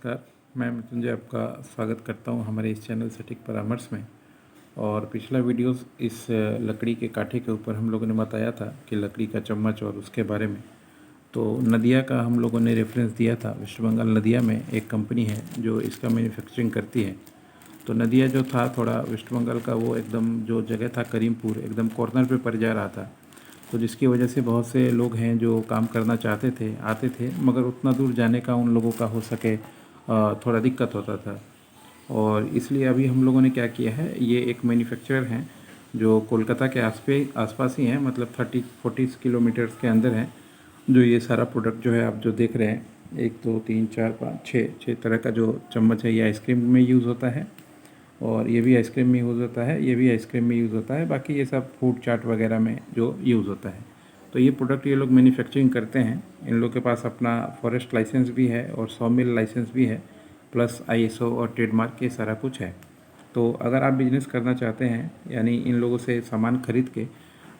नमस्कार। मैं मृत्युंजय आपका स्वागत करता हूं हमारे इस चैनल सटीक परामर्श में। और पिछला वीडियोस इस लकड़ी के काठे के ऊपर हम लोगों ने बताया था कि लकड़ी का चम्मच और उसके बारे में। तो नदिया का हम लोगों ने रेफरेंस दिया था। वेस्ट बंगाल नदिया में एक कंपनी है जो इसका मैन्युफैक्चरिंग करती है। तो नदिया जो था थोड़ा वेस्ट बंगाल का वो एकदम जो जगह था करीमपुर एकदम कॉर्नर पे पड़ जा रहा था। तो जिसकी वजह से बहुत से लोग हैं जो काम करना चाहते थे आते थे, मगर उतना दूर जाने का उन लोगों का हो सके थोड़ा दिक्कत होता था। और इसलिए अभी हम लोगों ने क्या किया है, ये एक मैन्युफैक्चरर हैं जो कोलकाता के आसपास ही हैं, मतलब 30-40 किलोमीटर्स के अंदर हैं। जो ये सारा प्रोडक्ट जो है आप जो देख रहे हैं, 1 2 3 4 5 6 तरह का जो चम्मच है ये आइसक्रीम में यूज़ होता है। और ये भी आइसक्रीम में यूज़ होता है, ये भी आइसक्रीम में यूज़ होता है, बाकी ये सब फूड चाट वगैरह में जो यूज़ होता है। तो ये प्रोडक्ट ये लोग मैन्युफैक्चरिंग करते हैं। इन लोग के पास अपना फॉरेस्ट लाइसेंस भी है और सॉमिल लाइसेंस भी है, प्लस आईएसओ और ट्रेडमार्क के सारा कुछ है। तो अगर आप बिजनेस करना चाहते हैं, यानी इन लोगों से सामान खरीद के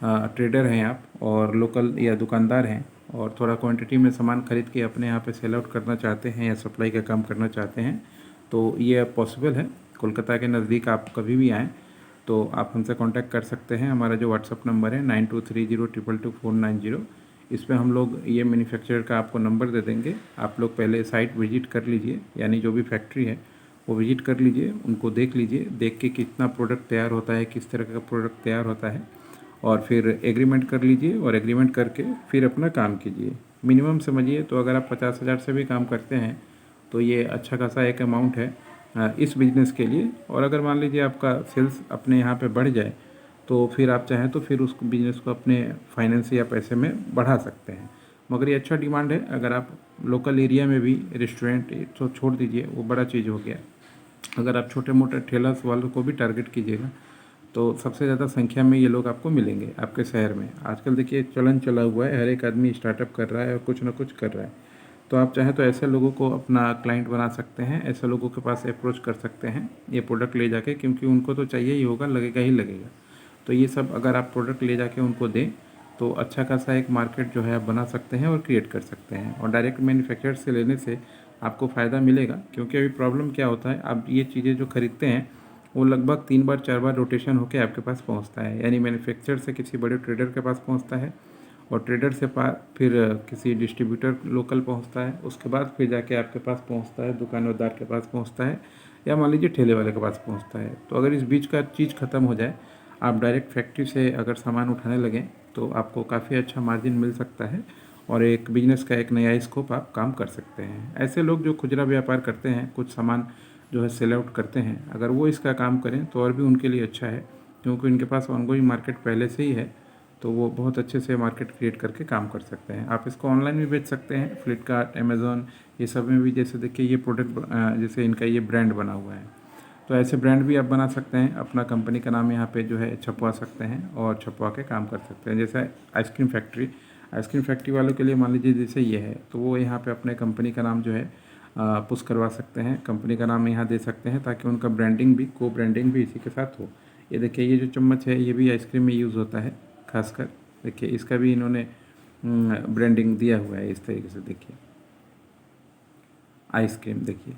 ट्रेडर हैं आप और लोकल या दुकानदार हैं और थोड़ा क्वांटिटी में सामान खरीद के अपने यहाँ पे सेल आउट करना चाहते हैं या सप्लाई का काम करना चाहते हैं, तो ये पॉसिबल है। कोलकाता के नज़दीक आप कभी भी आएँ तो आप हमसे कांटेक्ट कर सकते हैं। हमारा जो व्हाट्सअप नंबर है 9230222490, इस पे हम लोग ये मैन्युफैक्चरर का आपको नंबर दे देंगे। आप लोग पहले साइट विजिट कर लीजिए, यानी जो भी फैक्ट्री है वो विजिट कर लीजिए, उनको देख लीजिए, देख के कितना प्रोडक्ट तैयार होता है, किस तरह का प्रोडक्ट तैयार होता है, और फिर एग्रीमेंट कर लीजिए और एग्रीमेंट करके फिर अपना काम कीजिए। मिनिमम समझिए तो अगर आप 50,000 से भी काम करते हैं तो ये अच्छा खासा एक अमाउंट है इस बिज़नेस के लिए। और अगर मान लीजिए आपका सेल्स अपने यहाँ पे बढ़ जाए तो फिर आप चाहें तो फिर उस बिज़नेस को अपने फाइनेंस या पैसे में बढ़ा सकते हैं। मगर ये अच्छा डिमांड है। अगर आप लोकल एरिया में भी रेस्टोरेंट तो छोड़ दीजिए, वो बड़ा चीज़ हो गया। अगर आप छोटे मोटे ठेलास वालों को भी टारगेट कीजिएगा तो सबसे ज़्यादा संख्या में ये लोग आपको मिलेंगे आपके शहर में। आजकल देखिए चलन चला हुआ है, हर एक आदमी स्टार्टअप कर रहा है और कुछ ना कुछ कर रहा है। तो आप चाहें तो ऐसे लोगों को अपना क्लाइंट बना सकते हैं, ऐसे लोगों के पास अप्रोच कर सकते हैं ये प्रोडक्ट ले जाके, क्योंकि उनको तो चाहिए ही होगा, लगेगा ही लगेगा। तो ये सब अगर आप प्रोडक्ट ले जाके उनको दें तो अच्छा खासा एक मार्केट जो है आप बना सकते हैं और क्रिएट कर सकते हैं। और डायरेक्ट मैन्युफैक्चरर से लेने से आपको फ़ायदा मिलेगा, क्योंकि अभी प्रॉब्लम क्या होता है, आप ये चीज़ें जो खरीदते हैं वो लगभग 3 बार 4 बार रोटेशन होकर आपके पास पहुंचता है। यानी मैन्युफैक्चरर से किसी बड़े ट्रेडर के पास पहुंचता है और ट्रेडर से फिर किसी डिस्ट्रीब्यूटर लोकल पहुंचता है, उसके बाद फिर जाके आपके पास पहुंचता है, दुकानदार के पास पहुंचता है, या मान लीजिए ठेले वाले के पास पहुंचता है। तो अगर इस बीच का चीज़ ख़त्म हो जाए, आप डायरेक्ट फैक्ट्री से अगर सामान उठाने लगें तो आपको काफ़ी अच्छा मार्जिन मिल सकता है और एक बिजनेस का एक नया स्कोप आप काम कर सकते हैं। ऐसे लोग जो खुदरा व्यापार करते हैं, कुछ सामान जो है सेल आउट करते हैं, अगर वो इसका काम करें तो और भी उनके लिए अच्छा है, क्योंकि उनके पास ऑनगोइंग मार्केट पहले से ही है। तो वो बहुत अच्छे से मार्केट क्रिएट करके काम कर सकते हैं। आप इसको ऑनलाइन भी बेच सकते हैं, फ्लिपकार्ट, अमेज़ॉन, ये सब में भी। जैसे देखिए ये प्रोडक्ट जैसे इनका ये ब्रांड बना हुआ है, तो ऐसे ब्रांड भी आप बना सकते हैं, अपना कंपनी का नाम यहाँ पे जो है छपवा सकते हैं और छपवा के काम कर सकते हैं। जैसे आइसक्रीम फैक्ट्री वालों के लिए मान लीजिए जैसे ये है, तो वो यहाँ पे अपने कंपनी का नाम जो है पुश करवा सकते हैं, कंपनी का नाम यहाँ दे सकते हैं, ताकि उनका ब्रांडिंग भी, को ब्रांडिंग भी इसी के साथ हो। ये देखिए ये जो चम्मच है ये भी आइसक्रीम में यूज़ होता है खासकर। देखिए इसका भी इन्होंने ब्रांडिंग दिया हुआ है इस तरीके से। देखिए आइसक्रीम, देखिए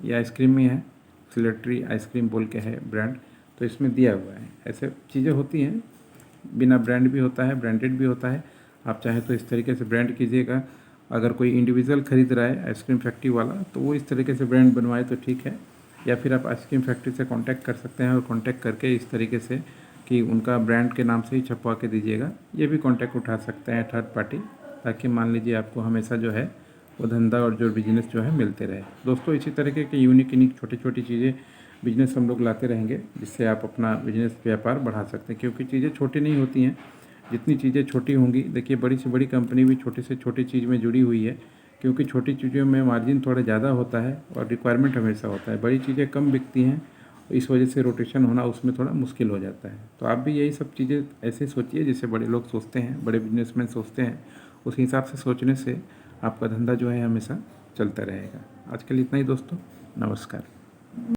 ये आइसक्रीम में है, सिलेक्ट्री आइसक्रीम बोल के है ब्रांड, तो इसमें दिया हुआ है। ऐसे चीज़ें होती हैं, बिना ब्रांड भी होता है, ब्रांडेड भी होता है। आप चाहें तो इस तरीके से ब्रांड कीजिएगा। अगर कोई इंडिविजुअल ख़रीद रहा है आइसक्रीम फैक्ट्री वाला, तो वो इस तरीके से ब्रांड बनवाए तो ठीक है, या फिर आप आइसक्रीम फैक्ट्री से कांटेक्ट कर सकते हैं और कांटेक्ट करके इस तरीके से कि उनका ब्रांड के नाम से ही छपवा के दीजिएगा। ये भी कांटेक्ट उठा सकते हैं थर्ड पार्टी, ताकि मान लीजिए आपको हमेशा जो है वो धंधा और जो बिजनेस जो है मिलते रहे। दोस्तों इसी तरीके के यूनिक छोटी छोटी चीज़ें बिजनेस हम लोग लाते रहेंगे, जिससे आप अपना बिजनेस व्यापार बढ़ा सकते हैं। क्योंकि चीज़ें छोटी नहीं होती हैं, जितनी चीज़ें छोटी होंगी, देखिए बड़ी से बड़ी कंपनी भी छोटी से छोटी चीज़ में जुड़ी हुई है, क्योंकि छोटी चीज़ों में मार्जिन थोड़ा ज़्यादा होता है और रिक्वायरमेंट हमेशा होता है। बड़ी चीज़ें कम बिकती हैं, इस वजह से रोटेशन होना उसमें थोड़ा मुश्किल हो जाता है। तो आप भी यही सब चीज़ें ऐसे सोचिए जैसे बड़े लोग सोचते हैं, बड़े बिजनेसमैन सोचते हैं। उस हिसाब से सोचने से आपका धंधा जो है हमेशा चलता रहेगा। आज के लिए इतना ही दोस्तों, नमस्कार।